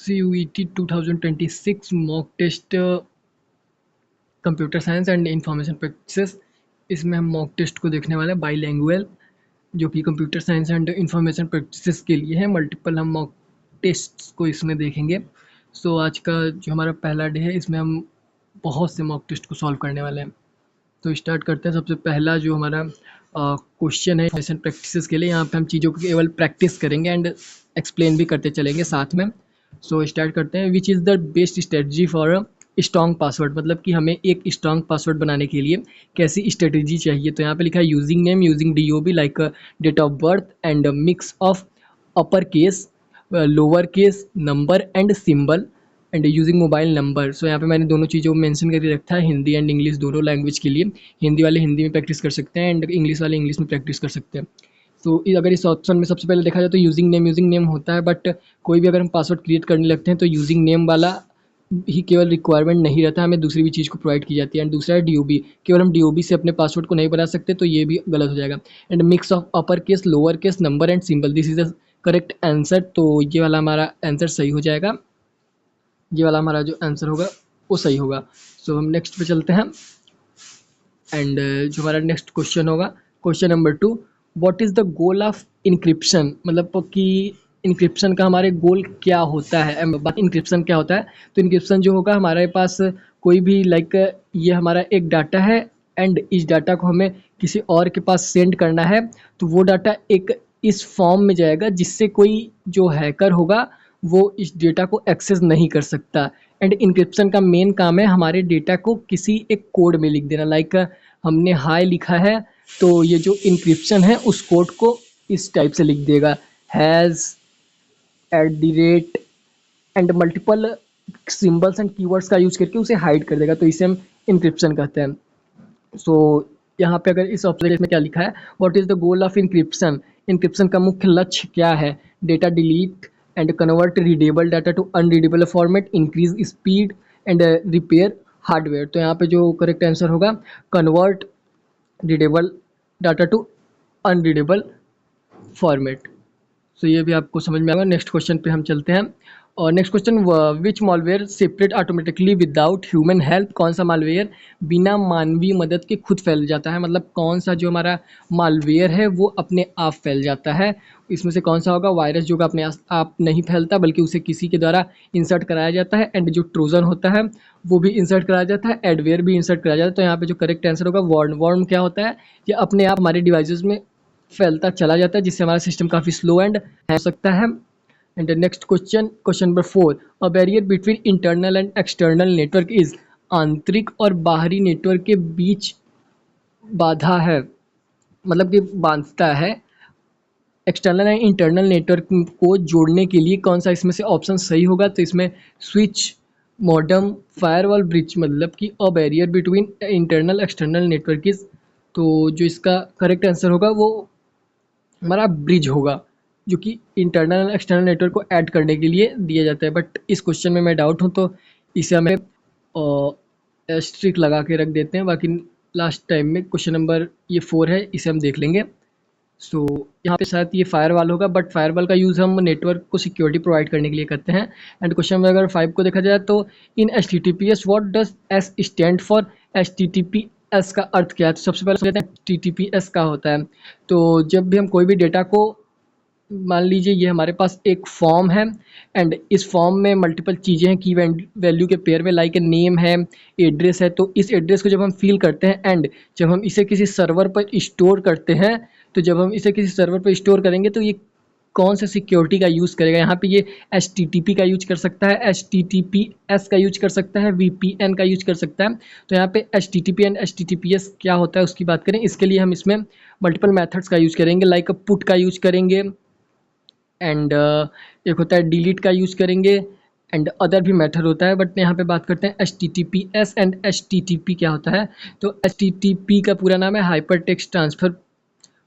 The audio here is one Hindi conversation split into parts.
CUET 2026 mock test computer science and information practices. इसमें हम मॉक टेस्ट को देखने वाले हैं बाईलैंगुअल, जो कि computer science and information practices के लिए है। मल्टीपल हम मॉक टेस्ट को इसमें देखेंगे। सो आज का जो हमारा पहला डे है, इसमें हम बहुत से मॉक टेस्ट को सॉल्व करने वाले हैं। तो स्टार्ट करते हैं। सबसे पहला जो हमारा क्वेश्चन है इंफॉर्मेशन प्रैक्टिसेस के लिए, यहाँ पे हम चीज़ों को केवल प्रैक्टिस करेंगे एंड एक्सप्लेन भी करते चलेंगे साथ में। सो स्टार्ट करते हैं। Which is the best strategy for strong password, मतलब कि हमें एक स्ट्रॉन्ग पासवर्ड बनाने के लिए कैसी स्ट्रेटजी चाहिए। तो यहाँ पे लिखा है using name, using DOB like date of birth and mix of upper case, lower case, number and symbol and using mobile number. So यहाँ पे मैंने दोनों चीज़ों को मेंशन करके रखा है, हिंदी एंड इंग्लिश दोनों लैंग्वेज के लिए। हिंदी वाले हिंदी में प्रैक्टिस कर सकते हैं एंड इंग्लिश वाले इंग्लिश में प्रैक्टिस कर सकते हैं। तो अगर इस ऑप्शन में सबसे पहले देखा जाए तो यूजिंग नेम होता है, बट कोई भी अगर हम पासवर्ड क्रिएट करने लगते हैं तो यूजिंग नेम वाला ही केवल रिक्वायरमेंट नहीं रहता, हमें दूसरी भी चीज़ को प्रोवाइड की जाती है। एंड दूसरा है DOB, केवल हम DOB से अपने पासवर्ड को नहीं बना सकते, तो ये भी गलत हो जाएगा। And mix of upper case, lower case, number and symbol, this is the correct answer. तो ये वाला हमारा आंसर सही हो जाएगा, ये वाला हमारा जो आंसर होगा वो सही होगा। सो हम नेक्स्ट पे चलते हैं। एंड जो हमारा नेक्स्ट क्वेश्चन होगा, question number 2, what is the goal of encryption, मतलब कि इनक्रिप्शन का हमारे गोल क्या होता है। इनक्रिप्शन क्या होता है, तो इनक्रिप्शन जो होगा हमारे पास कोई भी लाइक ये हमारा एक डाटा है एंड इस डाटा को हमें किसी और के पास सेंड करना है, तो वो डाटा एक इस फॉर्म में जाएगा जिससे कोई जो हैकर होगा वो इस डेटा को एक्सेस नहीं कर सकता। एंड इनक्रिप्शन का मेन काम है हमारे डेटा को किसी एक कोड में लिख देना। लाइक हमने हाई लिखा है, तो ये जो इनक्रिप्शन है उस कोड को इस टाइप से लिख देगा, has, @ and multiple symbols and keywords का यूज करके उसे हाइड कर देगा, तो इसे हम इनक्रिप्शन कहते हैं। सो यहाँ पे अगर इस ऑप्शन में क्या लिखा है, what is the goal of encryption, encryption का मुख्य लक्ष्य क्या है। Data delete and convert readable data to unreadable format, increase speed and repair hardware. तो यहाँ पे जो करेक्ट आंसर होगा, convert readable data to unreadable format. So ये भी आपको समझ में आएगा। नेक्स्ट क्वेश्चन पे हम चलते हैं। और next question, which malware separate automatically without human help, कौन सा मालवेयर बिना मानवीय मदद के खुद फैल जाता है, मतलब कौन सा जो हमारा मालवेयर है वो अपने आप फैल जाता है। इसमें से कौन सा होगा, वायरस जो अपने आप नहीं फैलता बल्कि उसे किसी के द्वारा इंसर्ट कराया जाता है। एंड जो ट्रोजन होता है वो भी इंसर्ट कराया जाता है, एडवेयर भी इंसर्ट कराया जाता है। तो यहाँ पे जो करेक्ट आंसर होगा वर्म। वर्म क्या होता है, ये अपने आप हमारे डिवाइसेस में फैलता चला जाता है, जिससे हमारा सिस्टम काफ़ी स्लो एंड हो सकता है। And next question, question number 4, a barrier between internal and external network is, आंतरिक और बाहरी नेटवर्क के बीच बाधा है, मतलब कि बांधता है एक्सटर्नल एंड इंटरनल नेटवर्क को जोड़ने के लिए कौन सा इसमें से ऑप्शन सही होगा। तो इसमें स्विच, मॉडेम, फायरवॉल, ब्रिज, मतलब कि a barrier between internal external network is, तो जो इसका करेक्ट आंसर होगा वो हमारा ब्रिज होगा, जो कि इंटरनल एक्सटर्नल नेटवर्क को ऐड करने के लिए दिया जाता है। बट इस क्वेश्चन में मैं डाउट हूँ, तो इसे हमें एस्ट्रिक लगा के रख देते हैं। बाकी लास्ट टाइम में क्वेश्चन नंबर ये 4 है, इसे हम देख लेंगे। सो यहाँ पे शायद ये फायरवॉल होगा, बट फायरवॉल का यूज़ हम नेटवर्क को सिक्योरिटी प्रोवाइड करने के लिए करते हैं। एंड क्वेश्चन नंबर अगर 5 को देखा जाए तो इन HTTPS what does S stand for, HTTPS का अर्थ क्या है। तो सबसे पहले समझते हैं HTTPS का होता है। तो जब भी हम कोई भी डेटा को, मान लीजिए ये हमारे पास एक फॉर्म है एंड इस फॉर्म में मल्टीपल चीज़ें हैं की वैल्यू के पेयर में, लाइक नेम है, एड्रेस है, तो इस एड्रेस को जब हम फिल करते हैं एंड जब हम इसे किसी सर्वर पर स्टोर करते हैं, तो जब हम इसे किसी सर्वर पर स्टोर करेंगे तो ये कौन सा सिक्योरिटी का यूज़ करेगा। यहाँ पे ये HTTP का यूज कर सकता है, HTTPS का यूज कर सकता है, VPN का यूज कर सकता है। तो यहाँ पे HTTP एंड HTTPS क्या होता है उसकी बात करें, इसके लिए हम इसमें मल्टीपल मेथड्स का यूज करेंगे, लाइक पुट का यूज करेंगे एंड एक होता है डिलीट का यूज़ करेंगे एंड अदर भी मेथड होता है। बट यहाँ पे बात करते हैं HTTPS एंड HTTP क्या होता है। तो HTTP का पूरा नाम है hyper text transfer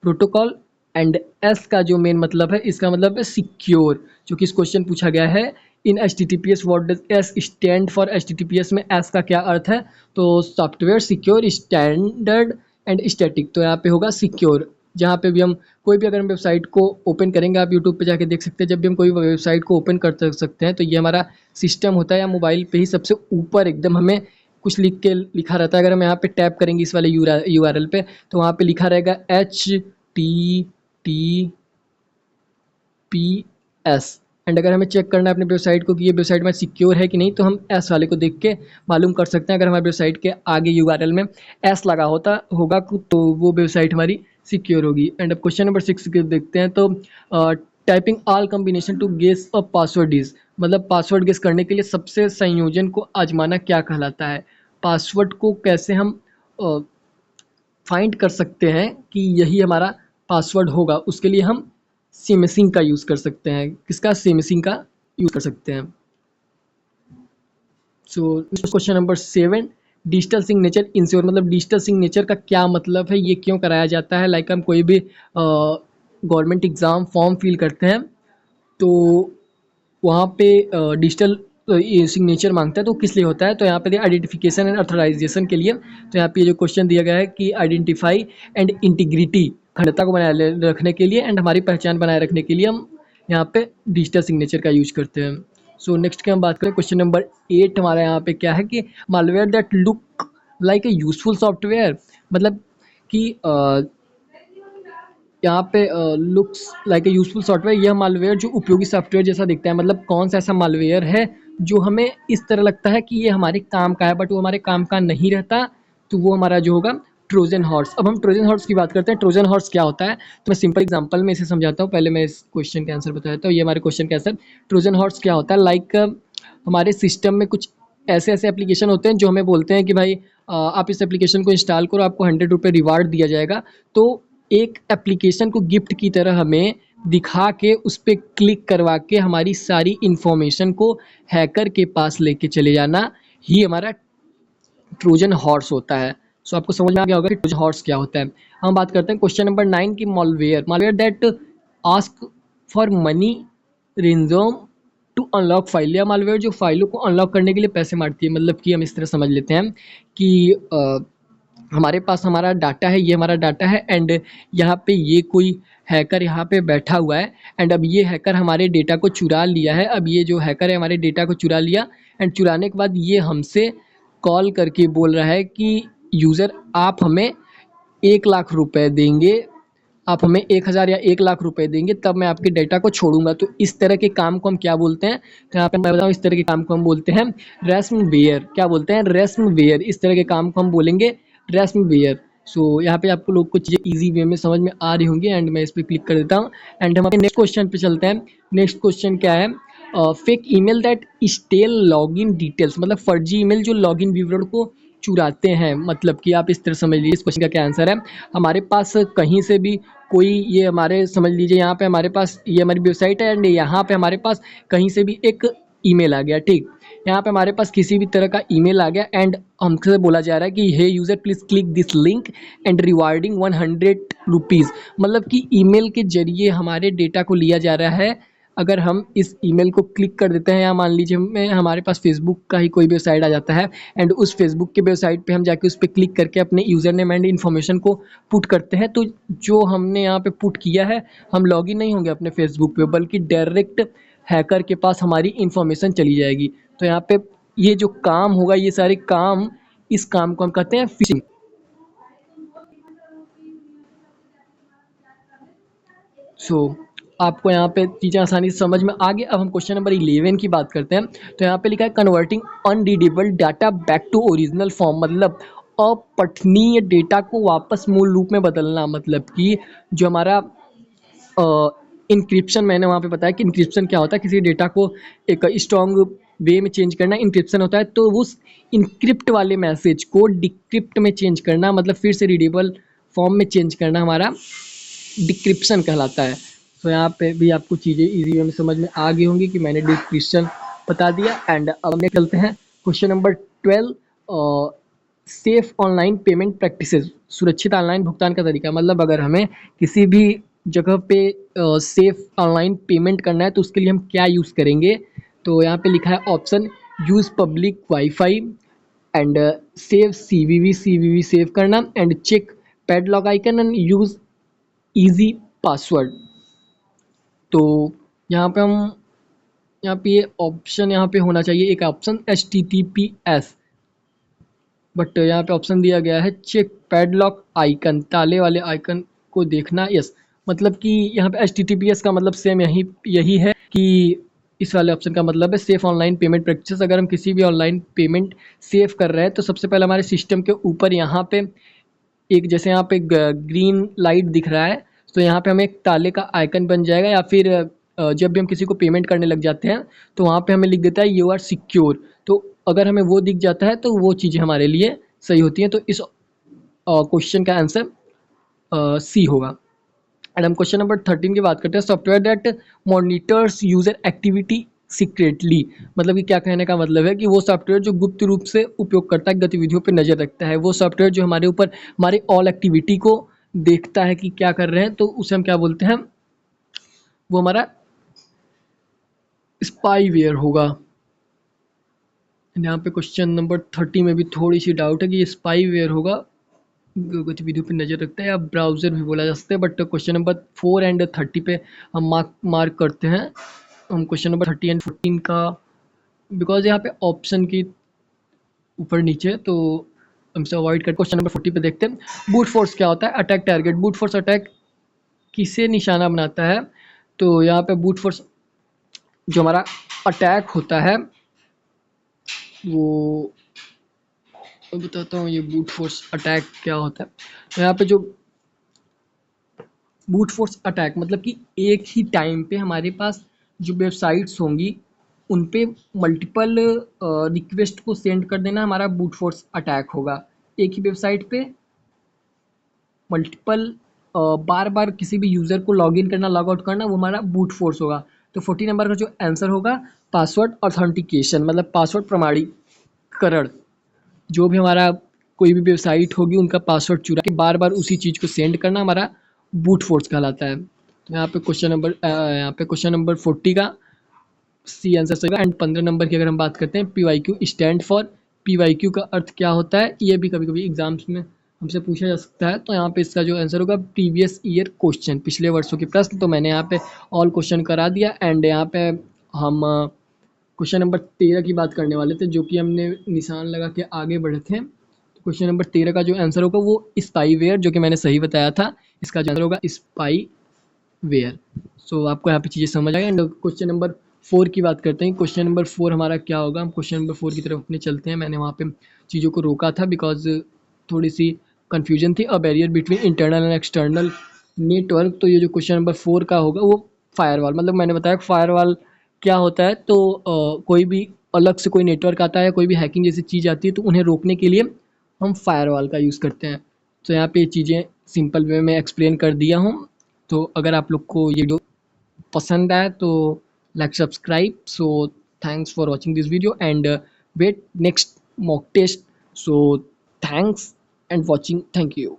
protocol and S का जो मेन मतलब है, इसका मतलब है सिक्योर, जो कि इस क्वेश्चन पूछा गया है इन HTTPS what does S stand for. HTTPS में S का क्या अर्थ है, तो software secure, standard and static, तो यहाँ पे होगा सिक्योर। जहाँ पे भी हम कोई भी अगर हम वेबसाइट को ओपन करेंगे, आप यूट्यूब पे जाके देख सकते हैं, जब भी हम कोई वेबसाइट को ओपन कर सकते हैं तो ये हमारा सिस्टम होता है, या मोबाइल पे ही सबसे ऊपर एकदम हमें कुछ लिख के लिखा रहता है। अगर हम यहाँ पे टैप करेंगे इस वाले URL पे, तो वहाँ पे लिखा रहेगा HTTPS। एंड अगर हमें चेक करना है अपनी वेबसाइट को कि ये वेबसाइट हमारी सिक्योर है कि नहीं, तो हम एस वाले को देख के मालूम कर सकते हैं। अगर हमारी वेबसाइट के आगे URL में एस लगा होता होगा तो वो वेबसाइट हमारी सिक्योर होगी। एंड अब क्वेश्चन नंबर 6 देखते हैं। तो typing all combination to guess a password is, मतलब पासवर्ड गेस करने के लिए सबसे संयोजन को आजमाना क्या कहलाता है। पासवर्ड को कैसे हम फाइंड कर सकते हैं कि यही हमारा पासवर्ड होगा, उसके लिए हम सिमसिंग का यूज़ कर सकते हैं। किसका? सिमसिंग का यूज़ कर सकते हैं। So question number 7, digital signature ensure, मतलब डिजिटल सिग्नेचर का क्या मतलब है, ये क्यों कराया जाता है। लाइक हम कोई भी गवर्नमेंट एग्ज़ाम फॉर्म फिल करते हैं तो वहाँ पे डिजिटल ये सिग्नेचर मांगता है, तो किस लिए होता है। तो यहाँ पे आइडेंटिफिकेशन एंड अथोराइजेशन के लिए। तो यहाँ पे ये जो क्वेश्चन दिया गया है कि आइडेंटिफाई एंड इंटीग्रिटी, अखंडता को बनाए रखने के लिए एंड हमारी पहचान बनाए रखने के लिए हम यहाँ पे डिजिटल सिग्नेचर का यूज करते हैं। सो नेक्स्ट की हम बात करें, क्वेश्चन नंबर 8 हमारा यहाँ पे क्या है कि malware that look like a useful software, मतलब कि यहाँ पे looks like a useful software, यह मालवेयर जो उपयोगी सॉफ्टवेयर जैसा दिखता है, मतलब कौन सा ऐसा मालवेयर है जो हमें इस तरह लगता है कि ये हमारे काम का है बट वो हमारे काम का नहीं रहता, तो वो हमारा जो होगा ट्रोजन हॉर्स। अब हम ट्रोजन हॉर्स की बात करते हैं। ट्रोजन हॉर्स क्या होता है, तो मैं सिंपल एग्जांपल में इसे समझाता हूँ। पहले मैं इस क्वेश्चन का आंसर बताता हूँ। ये हमारे क्वेश्चन का आंसर, ट्रोजन हॉर्स क्या होता है। लाइक हमारे सिस्टम में कुछ ऐसे ऐसे एप्लीकेशन होते हैं जो हमें बोलते हैं कि भाई आप इस एप्लीकेशन को इंस्टॉल करो, आपको 100 रुपये रिवार्ड दिया जाएगा। तो एक एप्लीकेशन को गिफ्ट की तरह हमें दिखा के उस पर क्लिक करवा के हमारी सारी इंफॉर्मेशन को हैकर के पास लेके चले जाना ही हमारा ट्रोजन हॉर्स होता है। सो आपको समझ में आ गया होगा कि ट्रोजन हॉर्स क्या होता है। हम बात करते हैं क्वेश्चन नंबर 9 की, malware malware that ask for money ransom to unlock file, या मालवेयर जो फाइलों को अनलॉक करने के लिए पैसे मांगती है। मतलब कि हम इस तरह समझ लेते हैं कि हमारे पास हमारा डाटा है, ये हमारा डाटा है एंड यहाँ पे ये कोई हैकर यहाँ पे बैठा हुआ है एंड अब ये हैकर हमारे डेटा को चुरा लिया है। अब ये जो हैकर है हमारे डेटा को चुरा लिया एंड चुराने के बाद ये हमसे कॉल करके बोल रहा है कि यूज़र आप हमें 1 लाख रुपए देंगे, आप हमें 1000 या 1 लाख रुपए देंगे तब मैं आपके डेटा को छोड़ूंगा। तो इस तरह के काम को हम क्या बोलते हैं, तो यहाँ पे मैं बताऊँ, इस तरह के काम को हम बोलते हैं रेस्मवेयर। क्या बोलते हैं? रेस्मवेयर। इस तरह के काम को हम बोलेंगे रेस्मवेयर। सो यहाँ पे आपको लोग को चीज़ें ईजी वे में समझ में आ रही होंगी एंड मैं इस पर क्लिक कर देता हूँ एंड हम अपने नेक्स्ट क्वेश्चन पे चलते हैं। नेक्स्ट क्वेश्चन क्या है, fake email that steal login details, मतलब फर्जी ईमेल जो लॉगिन विवरण को चुराते हैं। मतलब कि आप इस तरह समझ लीजिए, इस क्वेश्चन का क्या आंसर है। हमारे पास कहीं से भी कोई, ये हमारे समझ लीजिए यहाँ पे हमारे पास ये हमारी वेबसाइट है एंड यहाँ पे हमारे पास कहीं से भी एक ईमेल आ गया, ठीक। यहाँ पे हमारे पास किसी भी तरह का ईमेल आ गया एंड हमसे बोला जा रहा है कि hey user please click this link and rewarding 100 rupees, मतलब कि ईमेल के जरिए हमारे डेटा को लिया जा रहा है। अगर हम इस ईमेल को क्लिक कर देते हैं, या मान लीजिए में हमारे पास फेसबुक का ही कोई वेबसाइट आ जाता है एंड उस फेसबुक के वेबसाइट पे हम जाके उस पर क्लिक करके अपने यूज़र नेम एंड इन्फॉर्मेशन को पुट करते हैं, तो जो हमने यहाँ पे पुट किया है, हम लॉगिन नहीं होंगे अपने फेसबुक पे बल्कि डायरेक्ट हैकर के पास हमारी इन्फॉर्मेशन चली जाएगी। तो यहाँ पे ये जो काम होगा, ये सारे काम, इस काम को हम कहते हैं फिशिंग। सो आपको यहाँ पे चीज़ें आसानी से समझ में आ गई। अब हम क्वेश्चन नंबर 11 की बात करते हैं। तो यहाँ पे लिखा है converting unreadable data back to original form, मतलब अपठनीय डेटा को वापस मूल रूप में बदलना। मतलब कि जो हमारा इंक्रिप्शन, मैंने वहाँ पे बताया कि इंक्रिप्शन क्या होता है, किसी डेटा को एक स्ट्रॉन्ग वे में चेंज करना इंक्रिप्शन होता है। तो उस इंक्रिप्ट वाले मैसेज को डिक्रिप्ट में चेंज करना, मतलब फिर से रीडेबल फॉर्म में चेंज करना, हमारा डिक्रिप्शन कहलाता है। तो यहाँ पे भी आपको चीज़ें इजी वे में समझ में आ गई होंगी कि मैंने डिक्रिप्शन बता दिया। एंड अब हम चलते हैं question number 12, safe online payment practices, सुरक्षित ऑनलाइन भुगतान का तरीका। मतलब अगर हमें किसी भी जगह पे सेफ ऑनलाइन पेमेंट करना है तो उसके लिए हम क्या यूज़ करेंगे। तो यहाँ पे लिखा है option, use public WiFi and save CVV save करना and check padlock icon and use easy password. तो यहाँ पे हम यहाँ पे ये ऑप्शन यहाँ पे होना चाहिए एक ऑप्शन HTTPS, बट यहाँ पे ऑप्शन दिया गया है चेक पैडलॉक आइकन, ताले वाले आइकन को देखना। यस, मतलब कि यहाँ पे HTTPS का मतलब सेम यही है कि इस वाले ऑप्शन का मतलब है सेफ ऑनलाइन पेमेंट प्रैक्टिस। अगर हम किसी भी ऑनलाइन पेमेंट सेव कर रहे हैं तो सबसे पहले हमारे सिस्टम के ऊपर यहाँ पे एक, जैसे यहाँ पे ग्रीन लाइट दिख रहा है, तो यहाँ पे हमें एक ताले का आइकन बन जाएगा, या फिर जब भी हम किसी को पेमेंट करने लग जाते हैं तो वहाँ पे हमें लिख देता है यू आर सिक्योर। तो अगर हमें वो दिख जाता है तो वो चीज़ें हमारे लिए सही होती हैं। तो इस क्वेश्चन का आंसर सी होगा। एंड हम क्वेश्चन नंबर 13 की बात करते हैं, software that monitors user activity secretly. मतलब कि क्या कहने का मतलब है कि वो सॉफ्टवेयर जो गुप्त रूप से उपयोगकर्ता की गतिविधियों पर नजर रखता है, वो सॉफ्टवेयर जो हमारे ऊपर हमारे ऑल एक्टिविटी को देखता है कि क्या कर रहे हैं, तो उसे हम क्या बोलते हैं, वो हमारा स्पाईवेयर होगा। यहाँ पे क्वेश्चन नंबर 30 में भी थोड़ी सी डाउट है कि ये स्पाईवेयर होगा, गतिविधियों पे नज़र रखता है, या ब्राउज़र भी बोला जा सकता है। बट क्वेश्चन नंबर 4 एंड 30 पे हम मार्क करते हैं। हम क्वेश्चन नंबर 30 एंड 14 का, बिकॉज यहाँ पे ऑप्शन की ऊपर नीचे, तो हमसे अवॉइड कर क्वेश्चन नंबर 40 पे देखते हैं। बूट फोर्स क्या होता है? Attack target. Boot force attack किसे निशाना बनाता है? तो यहाँ पे बूट फोर्स जो हमारा अटैक होता है वो मैं बताता हूँ, ये बूट फोर्स अटैक क्या होता है। तो यहाँ पे जो बूट फोर्स अटैक मतलब कि एक ही टाइम पे हमारे पास जो वेबसाइट्स होंगी उन पे मल्टीपल रिक्वेस्ट को सेंड कर देना हमारा बूट फोर्स अटैक होगा। एक ही वेबसाइट पे मल्टीपल बार बार किसी भी यूज़र को लॉगिन करना, लॉग आउट करना, वो हमारा बूट फोर्स होगा। तो 40 नंबर का जो आंसर होगा पासवर्ड ऑथेंटिकेशन, मतलब पासवर्ड प्रमाणीकरण। जो भी हमारा कोई भी वेबसाइट होगी उनका पासवर्ड चुरा के बार बार उसी चीज़ को सेंड करना हमारा बूट फोर्स कहलाता है। तो यहाँ पे क्वेश्चन नंबर 40 का सी आंसर सही होगा। एंड 15 नंबर की अगर हम बात करते हैं, PYQ स्टैंड फॉर। PYQ का अर्थ क्या होता है, ये भी कभी कभी एग्जाम्स में हमसे पूछा जा सकता है। तो यहाँ पे इसका जो आंसर होगा प्रीवियस ईयर क्वेश्चन, पिछले वर्षों के प्रश्न। तो मैंने यहाँ पे ऑल क्वेश्चन करा दिया। एंड यहाँ पे हम क्वेश्चन नंबर 13 की बात करने वाले थे, जो कि हमने निशान लगा के आगे बढ़े थे। तो क्वेश्चन नंबर 13 का जो आंसर होगा वो स्पाईवेयर, जो कि मैंने सही बताया था, इसका जो आंसर होगा स्पाईवेयर। सो आपको यहाँ पे चीज़ें समझ आ गई। एंड क्वेश्चन नंबर 4 की बात करते हैं। क्वेश्चन नंबर 4 हमारा क्या होगा, हम क्वेश्चन नंबर 4 की तरफ अपने चलते हैं। मैंने वहाँ पे चीज़ों को रोका था बिकॉज थोड़ी सी कन्फ्यूजन थी। A barrier between internal and external network. तो ये जो क्वेश्चन नंबर 4 का होगा वो फायरवॉल, मतलब मैंने बताया फायरवॉल क्या होता है। तो कोई भी अलग से कोई नेटवर्क आता है, कोई भी हैकिंग जैसी चीज़ आती है, तो उन्हें रोकने के लिए हम फायरवॉल का यूज़ करते हैं। तो यहाँ पे चीज़ें सिंपल वे में एक्सप्लेन कर दिया हूँ। तो अगर आप लोग को ये वीडियो पसंद आए तो like subscribe. So thanks for watching this video and wait next mock test. So thanks and watching, thank you.